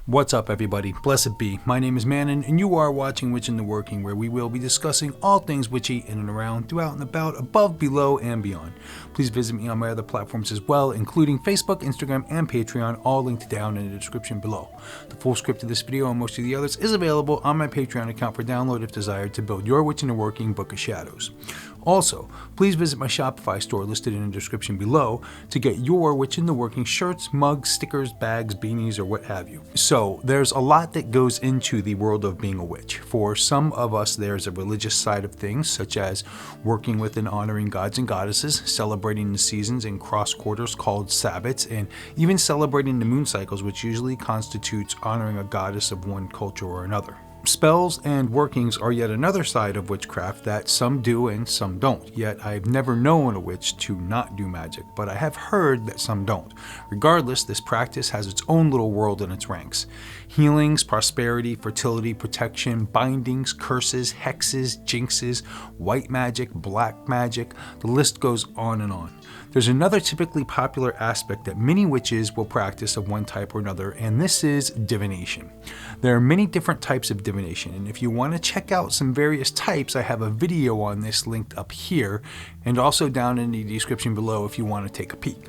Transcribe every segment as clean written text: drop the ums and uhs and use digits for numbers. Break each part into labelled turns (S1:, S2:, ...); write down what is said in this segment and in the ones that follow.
S1: What's up everybody, blessed be, my name is Manon and you are watching Witch in the Working, where we will be discussing all things witchy in and around, throughout and about, above, below, and beyond. Please visit me on my other platforms as well, including Facebook, Instagram, and Patreon, all linked down in the description below. The full script of this video and most of the others is available on my Patreon account for download if desired to build your Witch in the Working Book of Shadows. Also, please visit my Shopify store listed in the description below to get your Witch in the Working shirts, mugs, stickers, bags, beanies, or what have you. So, there's a lot that goes into the world of being a witch. For some of us, there's a religious side of things, such as working with and honoring gods and goddesses, celebrating the seasons in cross quarters called Sabbats, and even celebrating the moon cycles, which usually constitutes honoring a goddess of one culture or another. Spells and workings are yet another side of witchcraft that some do and some don't, yet I've never known a witch to not do magic, but I have heard that some don't. Regardless, this practice has its own little world in its ranks. Healings, prosperity, fertility, protection, bindings, curses, hexes, jinxes, white magic, black magic, the list goes on and on. There's another typically popular aspect that many witches will practice of one type or another, and this is divination. There are many different types of divination, and if you want to check out some various types, I have a video on this linked up here, and also down in the description below if you want to take a peek.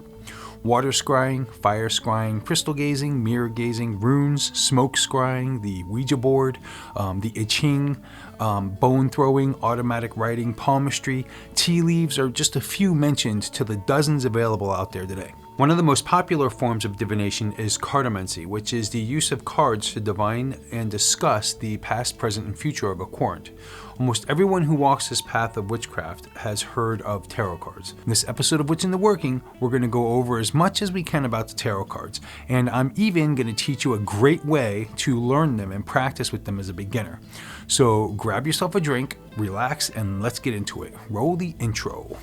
S1: Water scrying, fire scrying, crystal gazing, mirror gazing, runes, smoke scrying, the Ouija board, the I Ching, bone throwing, automatic writing, palmistry, tea leaves are just a few mentioned to the dozens available out there today. One of the most popular forms of divination is Cardamency, which is the use of cards to divine and discuss the past, present, and future of a querent. Almost everyone who walks this path of witchcraft has heard of tarot cards. In this episode of Witch in the Working, we're going to go over as much as we can about the tarot cards, and I'm even going to teach you a great way to learn them and practice with them as a beginner. So grab yourself a drink, relax, and let's get into it. Roll the intro.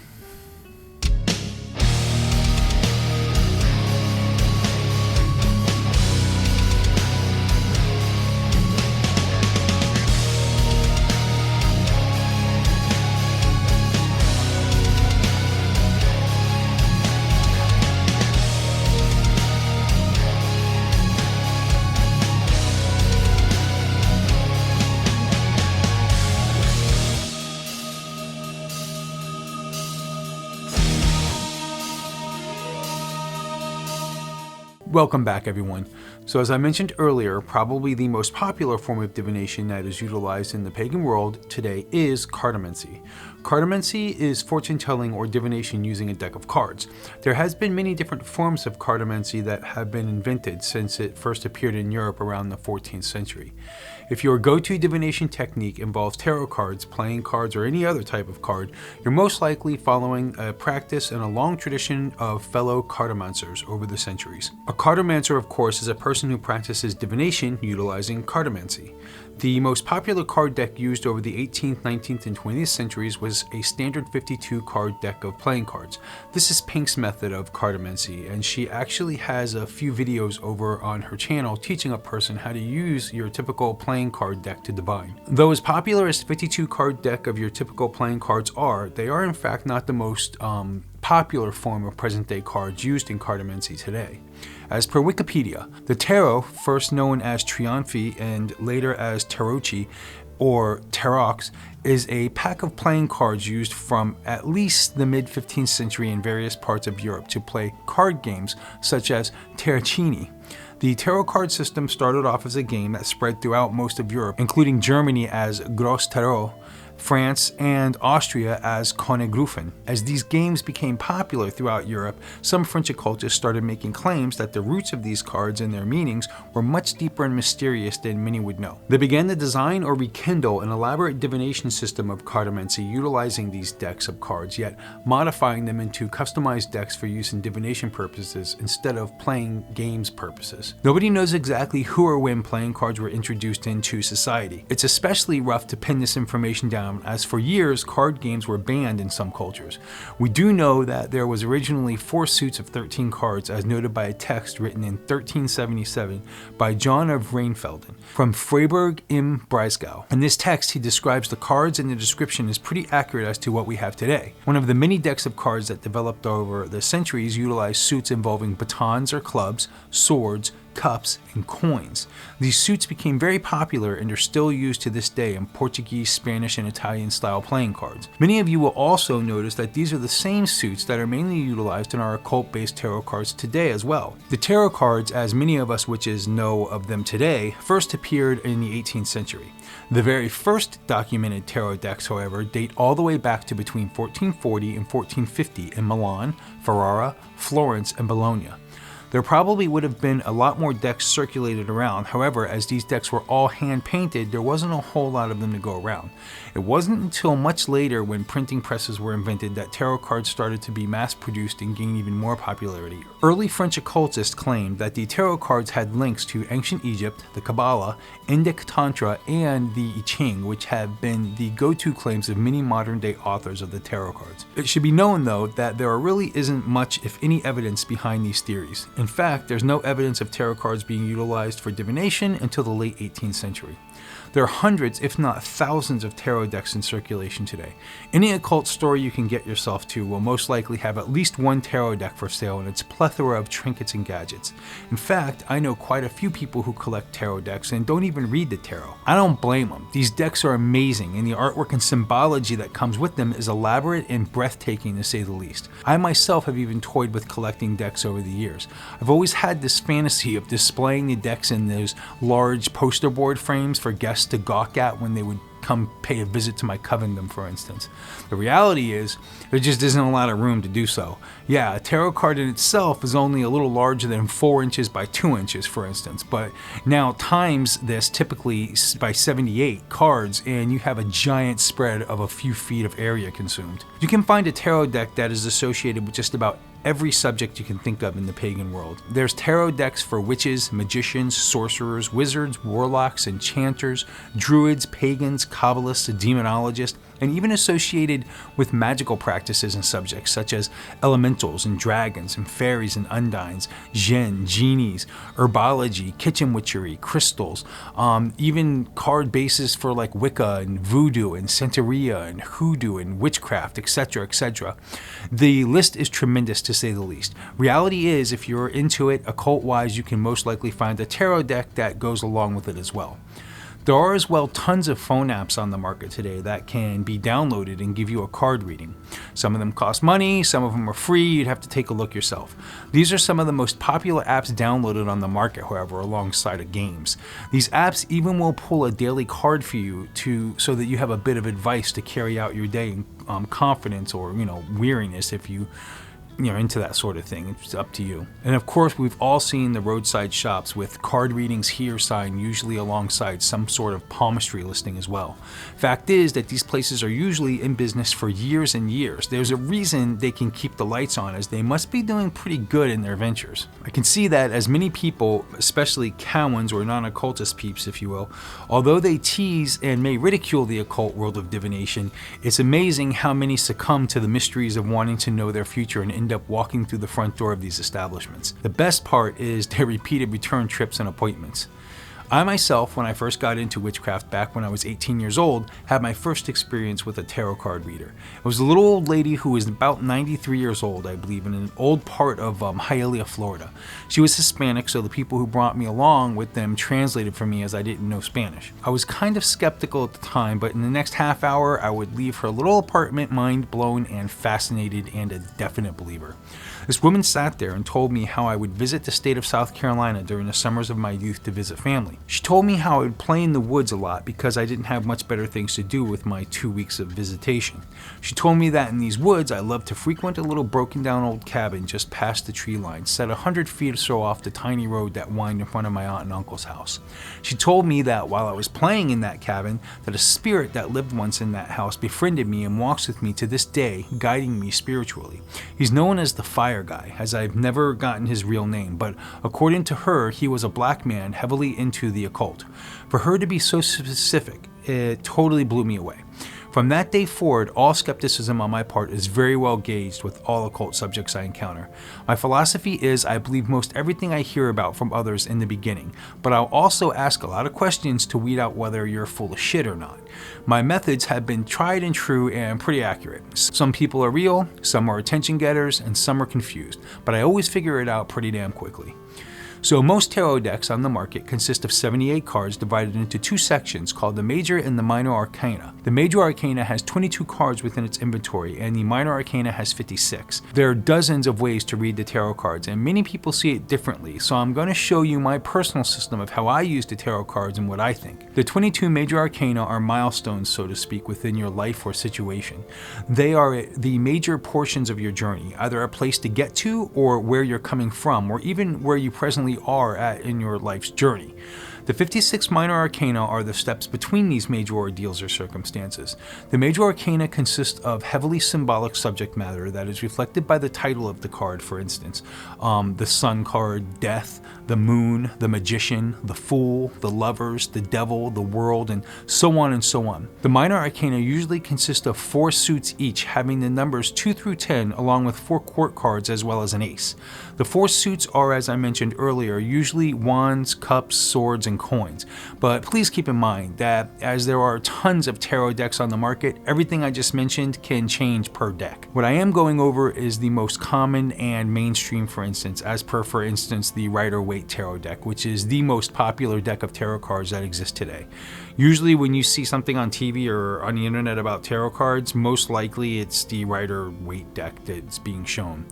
S1: Welcome back everyone. So as I mentioned earlier, probably the most popular form of divination that is utilized in the pagan world today is Cardamency. Cardamency is fortune telling or divination using a deck of cards. There has been many different forms of Cardamency that have been invented since it first appeared in Europe around the 14th century. If your go-to divination technique involves tarot cards, playing cards, or any other type of card, you're most likely following a practice and a long tradition of fellow cartomancers over the centuries. A cartomancer, of course, is a person who practices divination utilizing cartomancy. The most popular card deck used over the 18th, 19th, and 20th centuries was a standard 52 card deck of playing cards. This is Pink's method of cartomancy, and she actually has a few videos over on her channel teaching a person how to use your typical playing card deck to divine. Though as popular as the 52 card deck of your typical playing cards are, they are in fact not the most popular form of present-day cards used in cartomancy today. As per Wikipedia, the tarot, first known as Trionfi and later as Tarocchi or Tarots, is a pack of playing cards used from at least the mid-15th century in various parts of Europe to play card games such as Tarocchini. The tarot card system started off as a game that spread throughout most of Europe, including Germany as Gros Tarot, France, and Austria as Königrufen. As these games became popular throughout Europe, some French occultists started making claims that the roots of these cards and their meanings were much deeper and mysterious than many would know. They began to design or rekindle an elaborate divination system of cartomancy utilizing these decks of cards, yet modifying them into customized decks for use in divination purposes instead of playing games purposes. Nobody knows exactly who or when playing cards were introduced into society. It's especially rough to pin this information down, as for years card games were banned in some cultures. We do know that there was originally 4 suits of 13 cards, as noted by a text written in 1377 by John of Rheinfelden from Freiburg im Breisgau. In this text he describes the cards, and the description is pretty accurate as to what we have today. One of the many decks of cards that developed over the centuries utilized suits involving batons or clubs, swords, cups, and coins. These suits became very popular and are still used to this day in Portuguese, Spanish, and Italian style playing cards. Many of you will also notice that these are the same suits that are mainly utilized in our occult-based tarot cards today as well. The tarot cards, as many of us witches know of them today, first appeared in the 18th century. The very first documented tarot decks, however, date all the way back to between 1440 and 1450 in Milan, Ferrara, Florence, and Bologna. There probably would have been a lot more decks circulated around. However, as these decks were all hand painted, there wasn't a whole lot of them to go around. It wasn't until much later, when printing presses were invented, that tarot cards started to be mass produced and gain even more popularity. Early French occultists claimed that the tarot cards had links to ancient Egypt, the Kabbalah, Indic Tantra, and the I Ching, which have been the go-to claims of many modern-day authors of the tarot cards. It should be known, though, that there really isn't much, if any, evidence behind these theories. In fact, there's no evidence of tarot cards being utilized for divination until the late 18th century. There are hundreds, if not thousands, of tarot decks in circulation today. Any occult store you can get yourself to will most likely have at least one tarot deck for sale and its plethora of trinkets and gadgets. In fact, I know quite a few people who collect tarot decks and don't even read the tarot. I don't blame them. These decks are amazing, and the artwork and symbology that comes with them is elaborate and breathtaking, to say the least. I myself have even toyed with collecting decks over the years. I've always had this fantasy of displaying the decks in those large poster board frames for guests to gawk at when they would come pay a visit to my covendom, for instance. The reality is, there just isn't a lot of room to do so. Yeah, a tarot card in itself is only a little larger than 4 inches by 2 inches, for instance, but now times this typically by 78 cards, and you have a giant spread of a few feet of area consumed. You can find a tarot deck that is associated with just about every subject you can think of in the pagan world. There's tarot decks for witches, magicians, sorcerers, wizards, warlocks, enchanters, druids, pagans, kabbalists, demonologists, and even associated with magical practices and subjects such as elementals and dragons and fairies and undines, jinn, genies, herbology, kitchen witchery, crystals, even card bases for like Wicca and voodoo and Santeria and hoodoo and witchcraft, etc., etc. The list is tremendous, to say the least. Reality is, if you're into it occult-wise, you can most likely find a tarot deck that goes along with it as well. There are as well tons of phone apps on the market today that can be downloaded and give you a card reading. Some of them cost money, some of them are free, you'd have to take a look yourself. These are some of the most popular apps downloaded on the market, however, alongside of games. These apps even will pull a daily card for you so that you have a bit of advice to carry out your day in confidence or, weariness if you're into that sort of thing. It's up to you. And of course, we've all seen the roadside shops with card readings here sign, usually alongside some sort of palmistry listing as well. Fact is that these places are usually in business for years and years. There's a reason they can keep the lights on, as they must be doing pretty good in their ventures. I can see that as many people, especially cowans or non-occultist peeps if you will, although they tease and may ridicule the occult world of divination, it's amazing how many succumb to the mysteries of wanting to know their future and end up walking through the front door of these establishments. The best part is their repeated return trips and appointments. I myself, when I first got into witchcraft back when I was 18 years old, had my first experience with a tarot card reader. It was a little old lady who was about 93 years old, I believe, in an old part of Hialeah, Florida. She was Hispanic, so the people who brought me along with them translated for me, as I didn't know Spanish. I was kind of skeptical at the time, but in the next half hour, I would leave her little apartment mind blown and fascinated, and a definite believer. This woman sat there and told me how I would visit the state of South Carolina during the summers of my youth to visit family. She told me how I would play in the woods a lot because I didn't have much better things to do with my 2 weeks of visitation. She told me that in these woods I loved to frequent a little broken down old cabin just past the tree line, set 100 feet or so off the tiny road that wound in front of my aunt and uncle's house. She told me that while I was playing in that cabin, that a spirit that lived once in that house befriended me and walks with me to this day, guiding me spiritually. He's known as the Fire Guy, as I've never gotten his real name, but according to her, he was a black man heavily into the occult. For her to be so specific, it totally blew me away. From that day forward, all skepticism on my part is very well gauged with all occult subjects I encounter. My philosophy is I believe most everything I hear about from others in the beginning, but I'll also ask a lot of questions to weed out whether you're full of shit or not. My methods have been tried and true and pretty accurate. Some people are real, some are attention getters, and some are confused, but I always figure it out pretty damn quickly. So most tarot decks on the market consist of 78 cards divided into two sections called the Major and the Minor Arcana. The Major Arcana has 22 cards within its inventory and the Minor Arcana has 56. There are dozens of ways to read the tarot cards and many people see it differently, so I'm going to show you my personal system of how I use the tarot cards and what I think. The 22 Major Arcana are milestones, so to speak, within your life or situation. They are the major portions of your journey, either a place to get to or where you're coming from, or even where you presently are at in your life's journey. The 56 minor arcana are the steps between these major ordeals or circumstances. The major arcana consists of heavily symbolic subject matter that is reflected by the title of the card, for instance. The Sun card, Death, the Moon, the Magician, the Fool, the Lovers, the Devil, the World, and so on and so on. The minor arcana usually consist of 4 suits each, having the numbers 2 through 10, along with 4 court cards as well as an ace. The 4 suits are, as I mentioned earlier, usually wands, cups, swords, and coins. But please keep in mind that as there are tons of tarot decks on the market, everything I just mentioned can change per deck. What I am going over is the most common and mainstream, for instance, as per, for instance, the Rider-Waite tarot deck, which is the most popular deck of tarot cards that exists today. Usually when you see something on TV or on the internet about tarot cards, most likely it's the Rider-Waite deck that's being shown.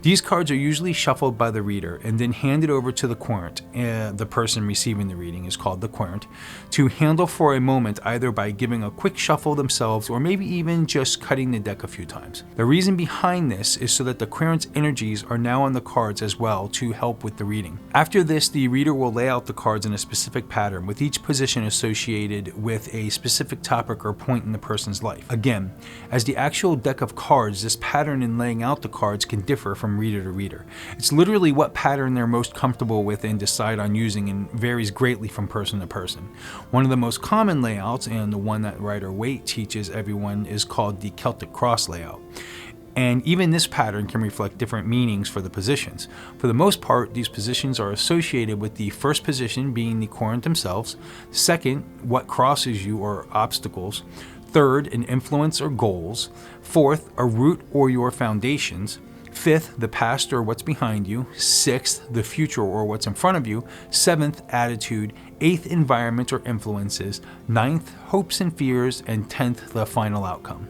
S1: These cards are usually shuffled by the reader and then handed over to the querent. The person receiving the reading is called the querent, to handle for a moment, either by giving a quick shuffle themselves or maybe even just cutting the deck a few times. The reason behind this is so that the querent's energies are now on the cards as well to help with the reading. After this, the reader will lay out the cards in a specific pattern, with each position associated with a specific topic or point in the person's life. Again, as the actual deck of cards, this pattern in laying out the cards can differ from reader to reader. It's literally what pattern they're most comfortable with and decide on using, and varies greatly from person to person. One of the most common layouts, and the one that Rider-Waite teaches everyone, is called the Celtic Cross layout. And even this pattern can reflect different meanings for the positions. For the most part, these positions are associated with the first position being the querent themselves, second, what crosses you or obstacles, third, an influence or goals, fourth, a root or your foundations, fifth, the past or what's behind you, sixth, the future or what's in front of you, seventh, attitude, eighth, environment or influences, ninth, hopes and fears, and 10th, the final outcome.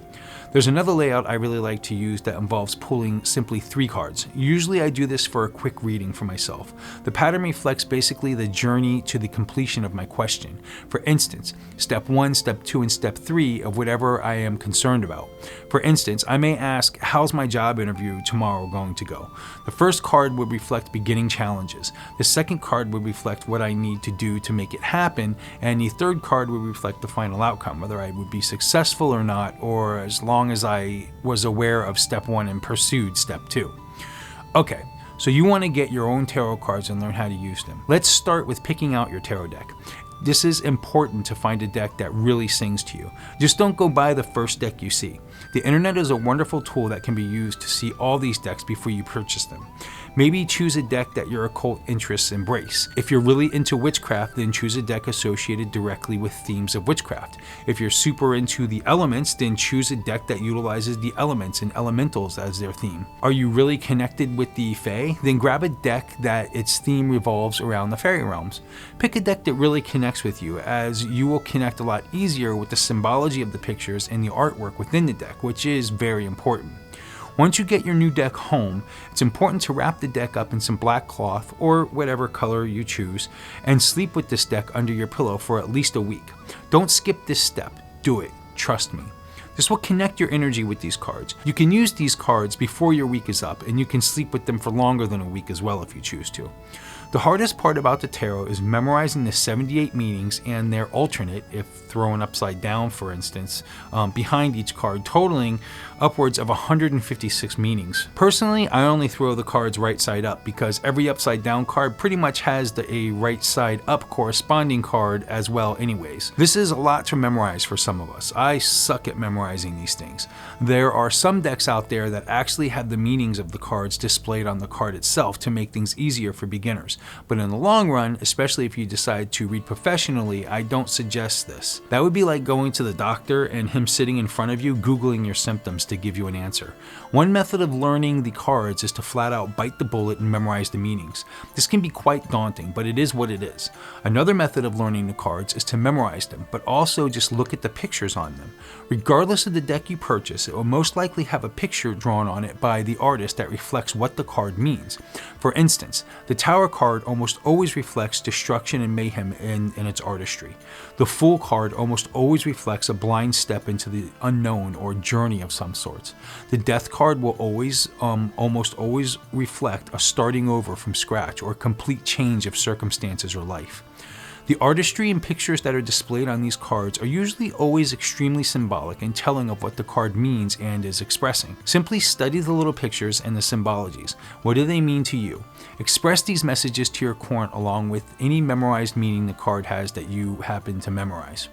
S1: There's another layout I really like to use that involves pulling simply 3 cards. Usually I do this for a quick reading for myself. The pattern reflects basically the journey to the completion of my question. For instance, step 1, step 2, and step 3 of whatever I am concerned about. For instance, I may ask, how's my job interview tomorrow going to go? The first card would reflect beginning challenges. The second card would reflect what I need to do to make it happen. And the third card would reflect the final outcome, whether I would be successful or not, or as long as I was aware of step 1 and pursued step 2. Okay, so you want to get your own tarot cards and learn how to use them. Let's start with picking out your tarot deck. This is important to find a deck that really sings to you. Just don't go buy the first deck you see. The internet is a wonderful tool that can be used to see all these decks before you purchase them. Maybe choose a deck that your occult interests embrace. If you're really into witchcraft, then choose a deck associated directly with themes of witchcraft. If you're super into the elements, then choose a deck that utilizes the elements and elementals as their theme. Are you really connected with the Fae? Then grab a deck that its theme revolves around the fairy realms. Pick a deck that really connects with you, as you will connect a lot easier with the symbology of the pictures and the artwork within the deck, which is very important. Once you get your new deck home, it's important to wrap the deck up in some black cloth or whatever color you choose and sleep with this deck under your pillow for at least a week. Don't skip this step. Do it. Trust me. This will connect your energy with these cards. You can use these cards before your week is up, and you can sleep with them for longer than a week as well if you choose to. The hardest part about the tarot is memorizing the 78 meanings and their alternate, if thrown upside down for instance, behind each card, totaling upwards of 156 meanings. Personally, I only throw the cards right side up because every upside down card pretty much has a right side up corresponding card as well anyways. This is a lot to memorize for some of us. I suck at memorizing these things. There are some decks out there that actually have the meanings of the cards displayed on the card itself to make things easier for beginners. use. But in the long run, especially if you decide to read professionally, I don't suggest this. That would be like going to the doctor and him sitting in front of you Googling your symptoms to give you an answer. One method of learning the cards is to flat out bite the bullet and memorize the meanings. This can be quite daunting, but it is what it is. Another method of learning the cards is to memorize them, but also just look at the pictures on them. Regardless of the deck you purchase, it will most likely have a picture drawn on it by the artist that reflects what the card means. For instance, the Tower card almost always reflects destruction and mayhem in its artistry. The Fool card almost always reflects a blind step into the unknown or journey of some sorts. The Death card will almost always reflect a starting over from scratch or a complete change of circumstances or life. The artistry and pictures that are displayed on these cards are usually always extremely symbolic and telling of what the card means and is expressing. Simply study the little pictures and the symbologies. What do they mean to you? Express these messages to your querent along with any memorized meaning the card has that you happen to memorize.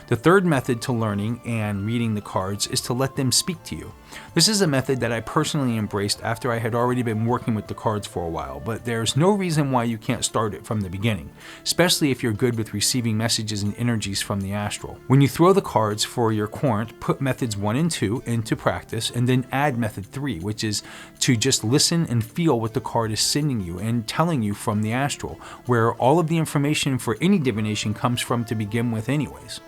S1: The third method to learning and reading the cards is to let them speak to you. This is a method that I personally embraced after I had already been working with the cards for a while, but there's no reason why you can't start it from the beginning, especially if you're good with receiving messages and energies from the astral. When you throw the cards for your querent, put methods 1 and 2 into practice and then add method 3, which is to just listen and feel what the card is sending you and telling you from the astral, where all of the information for any divination comes from to begin with anyways.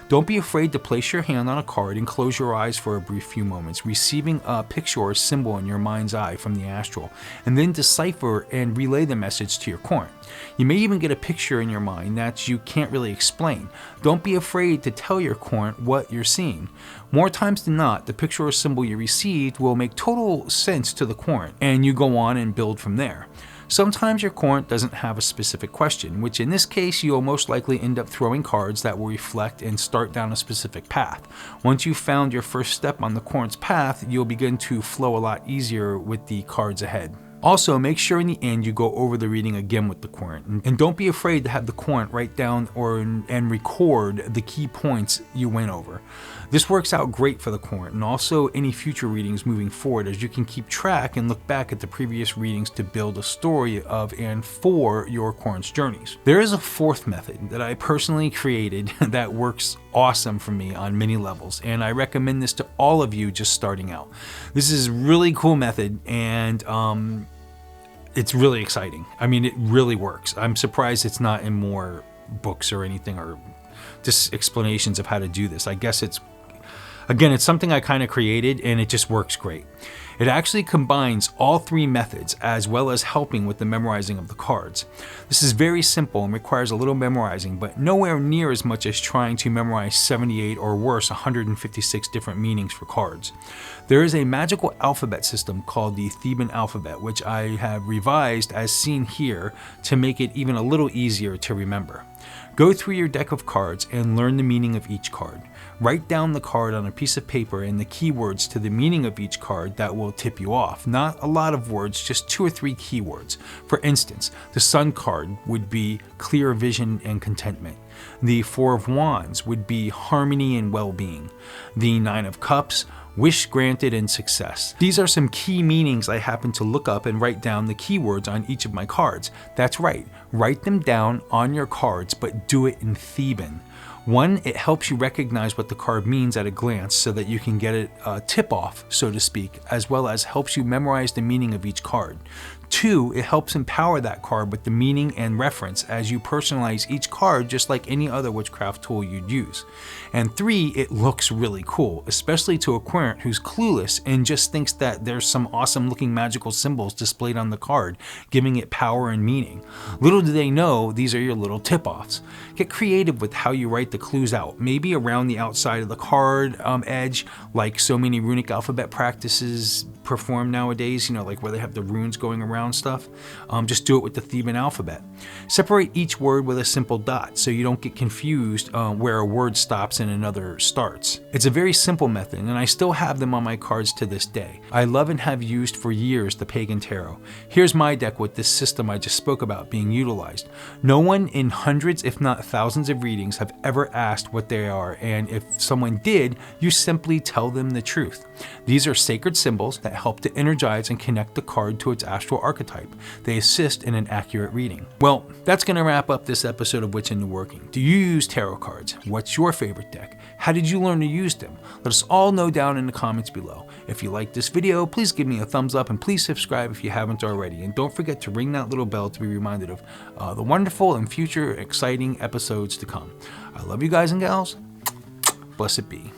S1: Don't be afraid to place your hand on a card and close your eyes for a brief few moments, receiving a picture or symbol in your mind's eye from the astral, and then decipher and relay the message to your querent. You may even get a picture in your mind that you can't really explain. Don't be afraid to tell your querent what you're seeing. More times than not, the picture or symbol you received will make total sense to the querent, and you go on and build from there. Sometimes your querent doesn't have a specific question, which in this case you'll most likely end up throwing cards that will reflect and start down a specific path. Once you've found your first step on the querent's path, you'll begin to flow a lot easier with the cards ahead. Also, make sure in the end you go over the reading again with the querent, and don't be afraid to have the querent write down and record the key points you went over. This works out great for the querent and also any future readings moving forward, as you can keep track and look back at the previous readings to build a story of and for your querent's journeys. There is a fourth method that I personally created that works awesome for me on many levels, and I recommend this to all of you just starting out. This is a really cool method, and it's really exciting. I mean, it really works. I'm surprised it's not in more books or anything, or just explanations of how to do this. I guess it's something I kind of created, and it just works great. It actually combines all three methods as well as helping with the memorizing of the cards. This is very simple and requires a little memorizing, but nowhere near as much as trying to memorize 78 or worse 156 different meanings for cards. There is a magical alphabet system called the Thieeben Alphabet, which I have revised as seen here to make it even a little easier to remember. Go through your deck of cards and learn the meaning of each card. Write down the card on a piece of paper and the keywords to the meaning of each card that will tip you off. Not a lot of words, just 2 or 3 keywords. For instance, the Sun card would be clear vision and contentment. The 4 of Wands would be harmony and well-being. The 9 of Cups, wish granted and success. These are some key meanings I happen to look up and write down the keywords on each of my cards. That's right, write them down on your cards, but do it in Thieeben. 1, it helps you recognize what the card means at a glance so that you can get a tip-off, so to speak, as well as helps you memorize the meaning of each card. 2, it helps empower that card with the meaning and reference as you personalize each card just like any other witchcraft tool you'd use. And 3, it looks really cool, especially to a querent who's clueless and just thinks that there's some awesome looking magical symbols displayed on the card, giving it power and meaning. Little do they know these are your little tip-offs. Get creative with how you write the clues out, maybe around the outside of the card edge, like so many runic alphabet practices perform nowadays, like where they have the runes going around stuff. Just do it with the Thieeben Alphabet. Separate each word with a simple dot so you don't get confused where a word stops and another starts. It's a very simple method, and I still have them on my cards to this day. I love and have used for years the Pagan Tarot. Here's my deck with this system I just spoke about being utilized. No one in hundreds if not thousands of readings have ever asked what they are, and if someone did, you simply tell them the truth. These are sacred symbols that help to energize and connect the card to its astral archetype. They assist in an accurate reading. Well, that's going to wrap up this episode of What's in the Working. Do you use tarot cards? What's your favorite deck? How did you learn to use them? Let us all know down in the comments below. If you liked this video, please give me a thumbs up and please subscribe if you haven't already. And don't forget to ring that little bell to be reminded of the wonderful and future exciting episodes to come. I love you guys and gals. Blessed be.